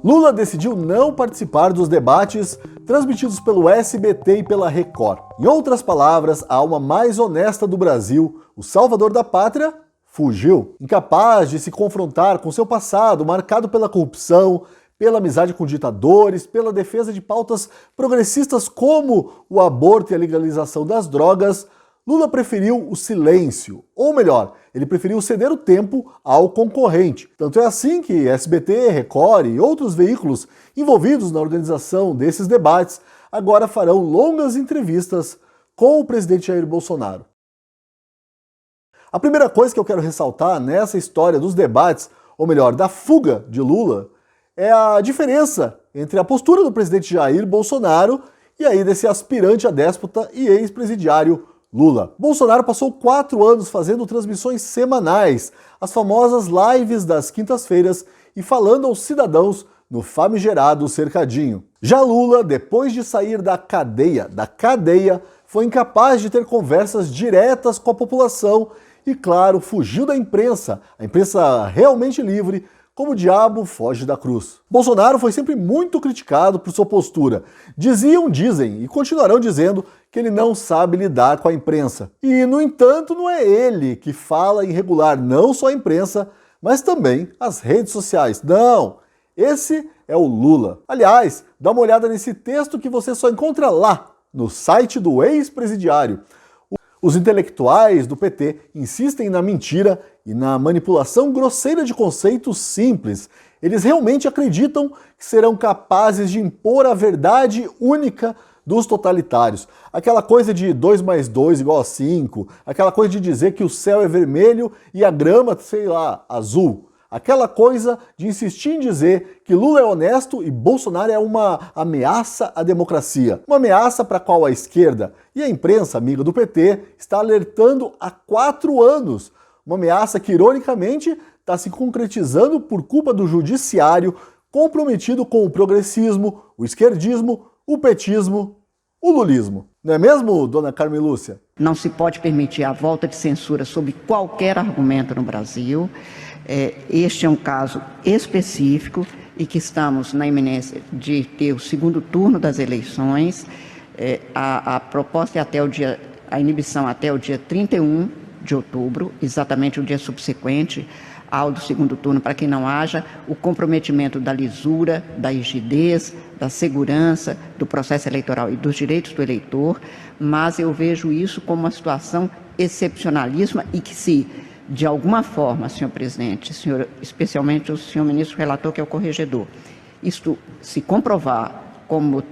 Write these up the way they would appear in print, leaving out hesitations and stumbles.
Lula decidiu não participar dos debates transmitidos pelo SBT e pela Record. Em outras palavras, a alma mais honesta do Brasil, o salvador da pátria, fugiu. Incapaz de se confrontar com seu passado marcado pela corrupção, pela amizade com ditadores, pela defesa de pautas progressistas como o aborto e a legalização das drogas, Lula preferiu o silêncio, ou melhor, ele preferiu ceder o tempo ao concorrente. Tanto é assim que SBT, Record e outros veículos envolvidos na organização desses debates agora farão longas entrevistas com o presidente Jair Bolsonaro. A primeira coisa que eu quero ressaltar nessa história dos debates, ou melhor, da fuga de Lula, é a diferença entre a postura do presidente Jair Bolsonaro e aí desse aspirante a déspota e ex-presidiário Lula. Bolsonaro passou 4 anos fazendo transmissões semanais, as famosas lives das quintas-feiras e falando aos cidadãos no famigerado cercadinho. Já Lula, depois de sair da cadeia, foi incapaz de ter conversas diretas com a população e, claro, fugiu da imprensa, a imprensa realmente livre, como o diabo foge da cruz. Bolsonaro foi sempre muito criticado por sua postura. Dizem e continuarão dizendo que ele não sabe lidar com a imprensa. E, no entanto, não é ele que fala em regular não só a imprensa, mas também as redes sociais. Não, esse é o Lula. Aliás, dá uma olhada nesse texto que você só encontra lá, no site do ex-presidiário. Os intelectuais do PT insistem na mentira e na manipulação grosseira de conceitos simples. Eles realmente acreditam que serão capazes de impor a verdade única dos totalitários. Aquela coisa de 2 mais 2 igual a 5, aquela coisa de dizer que o céu é vermelho e a grama, sei lá, azul. Aquela coisa de insistir em dizer que Lula é honesto e Bolsonaro é uma ameaça à democracia. Uma ameaça para a qual a esquerda e a imprensa amiga do PT está alertando há 4 anos. Uma ameaça que, ironicamente, está se concretizando por culpa do judiciário comprometido com o progressismo, o esquerdismo, o petismo, o lulismo. Não é mesmo, dona Carmen Lúcia? Não se pode permitir a volta de censura sob qualquer argumento no Brasil. Este é um caso específico e que estamos na iminência de ter o segundo turno das eleições. A proposta é a inibição até o dia 31 de outubro, exatamente o dia subsequente ao do segundo turno, para que não haja o comprometimento da lisura, da rigidez, da segurança do processo eleitoral e dos direitos do eleitor, mas eu vejo isso como uma excepcionalíssima e que se de alguma forma, senhor presidente, especialmente o senhor ministro relator, que é o corregedor, isto se comprovar como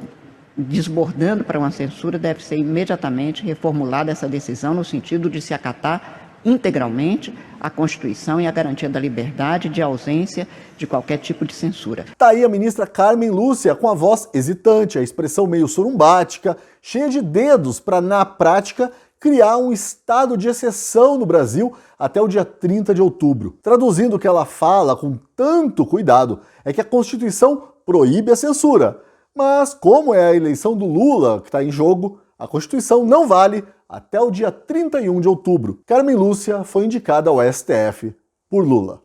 desbordando para uma censura, deve ser imediatamente reformulada essa decisão no sentido de se acatar integralmente a Constituição e a garantia da liberdade de ausência de qualquer tipo de censura. Tá aí a ministra Carmen Lúcia com a voz hesitante, a expressão meio sorumbática, cheia de dedos para, na prática, criar um estado de exceção no Brasil até o dia 30 de outubro. Traduzindo o que ela fala com tanto cuidado, é que a Constituição proíbe a censura. Mas como é a eleição do Lula que está em jogo, a Constituição não vale até o dia 31 de outubro. Carmen Lúcia foi indicada ao STF por Lula.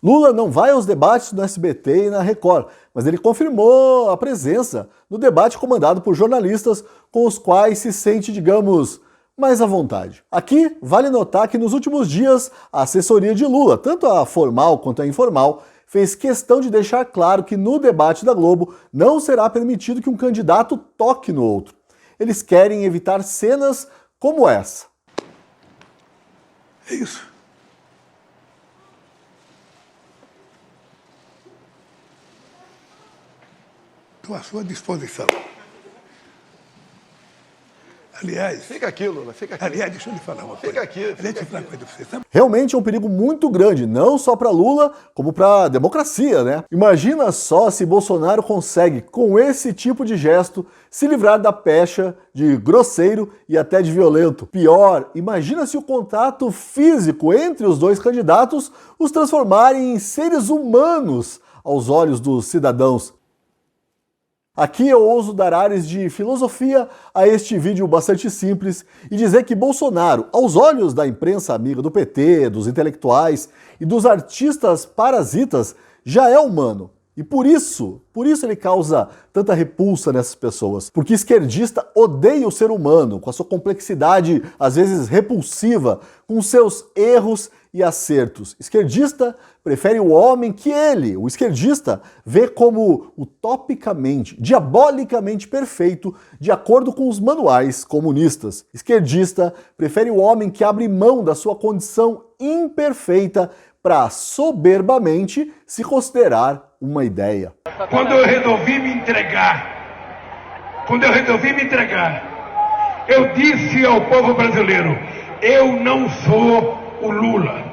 Lula não vai aos debates no SBT e na Record, mas ele confirmou a presença no debate comandado por jornalistas com os quais se sente, digamos, mais à vontade. Aqui, vale notar que nos últimos dias, a assessoria de Lula, tanto a formal quanto a informal, fez questão de deixar claro que no debate da Globo não será permitido que um candidato toque no outro. Eles querem evitar cenas como essa. É isso. Estou à sua disposição. Aliás... Fica aqui, Lula, fica aqui. Aliás, deixa eu lhe falar uma coisa. Fica aqui. Realmente é um perigo muito grande, não só para Lula, como para a democracia, né? Imagina só se Bolsonaro consegue, com esse tipo de gesto, se livrar da pecha de grosseiro e até de violento. Pior, imagina se o contato físico entre os dois candidatos os transformarem em seres humanos aos olhos dos cidadãos. Aqui eu ouso dar ares de filosofia a este vídeo bastante simples e dizer que Bolsonaro, aos olhos da imprensa amiga do PT, dos intelectuais e dos artistas parasitas, já é humano. E por isso ele causa tanta repulsa nessas pessoas. Porque esquerdista odeia o ser humano, com a sua complexidade, às vezes repulsiva, com seus erros e acertos. Esquerdista prefere o homem que ele, o esquerdista, vê como utopicamente, diabolicamente perfeito, de acordo com os manuais comunistas. Esquerdista prefere o homem que abre mão da sua condição imperfeita para soberbamente se considerar uma ideia. Quando eu resolvi me entregar, eu disse ao povo brasileiro, eu não sou o Lula,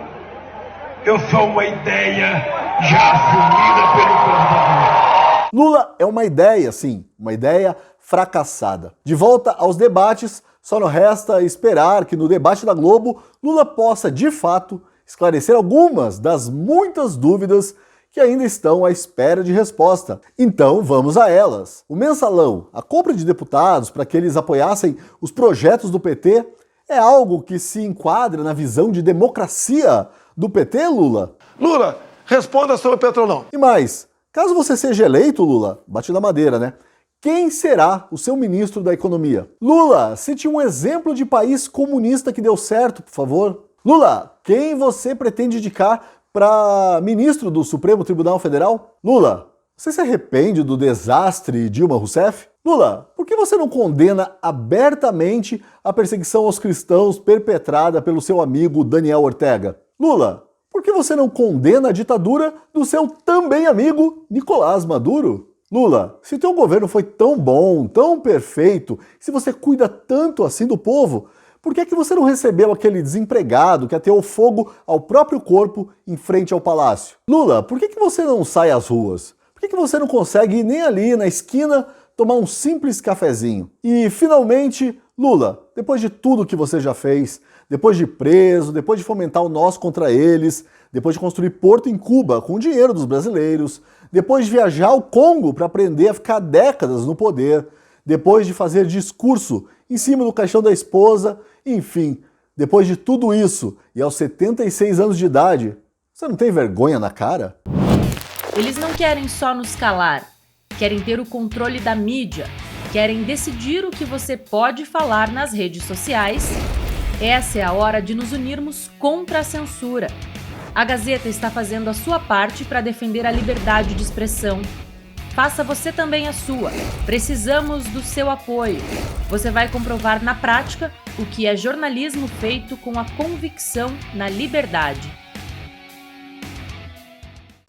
eu sou uma ideia já assumida pelo povo brasileiro. Lula é uma ideia, sim, uma ideia fracassada. De volta aos debates, só não resta esperar que no debate da Globo, Lula possa, de fato, esclarecer algumas das muitas dúvidas que ainda estão à espera de resposta. Então vamos a elas. O mensalão, a compra de deputados para que eles apoiassem os projetos do PT, é algo que se enquadra na visão de democracia do PT, Lula? Lula, responda sobre o Petrolão. E mais, caso você seja eleito, Lula, bate na madeira, né? Quem será o seu ministro da Economia? Lula, cite um exemplo de país comunista que deu certo, por favor. Lula, quem você pretende indicar para ministro do Supremo Tribunal Federal? Lula, você se arrepende do desastre Dilma Rousseff? Lula, por que você não condena abertamente a perseguição aos cristãos perpetrada pelo seu amigo Daniel Ortega? Lula, por que você não condena a ditadura do seu também amigo Nicolás Maduro? Lula, se teu governo foi tão bom, tão perfeito, se você cuida tanto assim do povo, por que é que você não recebeu aquele desempregado que ateou fogo ao próprio corpo em frente ao palácio? Lula, por que você não sai às ruas? Por que você não consegue ir nem ali na esquina tomar um simples cafezinho? E, finalmente, Lula, depois de tudo que você já fez, depois de ir preso, depois de fomentar o nós contra eles, depois de construir porto em Cuba com o dinheiro dos brasileiros, depois de viajar ao Congo para aprender a ficar décadas no poder, depois de fazer discurso em cima do caixão da esposa, enfim, depois de tudo isso e aos 76 anos de idade, você não tem vergonha na cara? Eles não querem só nos calar, querem ter o controle da mídia, querem decidir o que você pode falar nas redes sociais. Essa é a hora de nos unirmos contra a censura. A Gazeta está fazendo a sua parte para defender a liberdade de expressão. Faça você também a sua. Precisamos do seu apoio. Você vai comprovar na prática o que é jornalismo feito com a convicção na liberdade.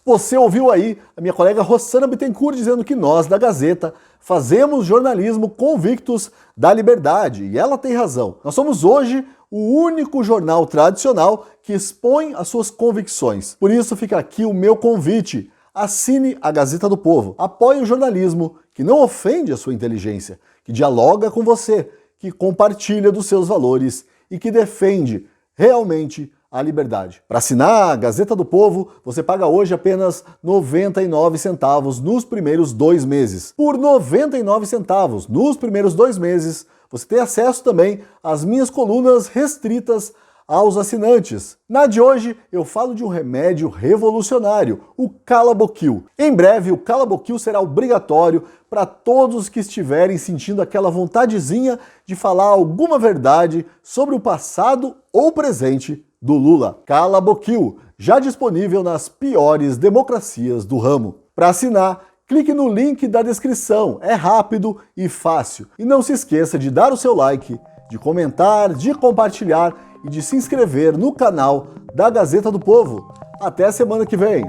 Você ouviu aí a minha colega Rossana Bittencourt dizendo que nós, da Gazeta, fazemos jornalismo convictos da liberdade. E ela tem razão. Nós somos hoje o único jornal tradicional que expõe as suas convicções. Por isso fica aqui o meu convite. Assine a Gazeta do Povo. Apoie o jornalismo que não ofende a sua inteligência, que dialoga com você, que compartilha dos seus valores e que defende realmente a liberdade. Para assinar a Gazeta do Povo, você paga hoje apenas 99 centavos nos primeiros 2 meses. Por 99 centavos nos primeiros 2 meses, você tem acesso também às minhas colunas restritas aos assinantes. Na de hoje, eu falo de um remédio revolucionário, o Calaboquil. Em breve, o Calaboquil será obrigatório para todos que estiverem sentindo aquela vontadezinha de falar alguma verdade sobre o passado ou presente do Lula. Calaboquil, já disponível nas piores democracias do ramo. Para assinar, clique no link da descrição, é rápido e fácil. E não se esqueça de dar o seu like, de comentar, de compartilhar e de se inscrever no canal da Gazeta do Povo. Até a semana que vem!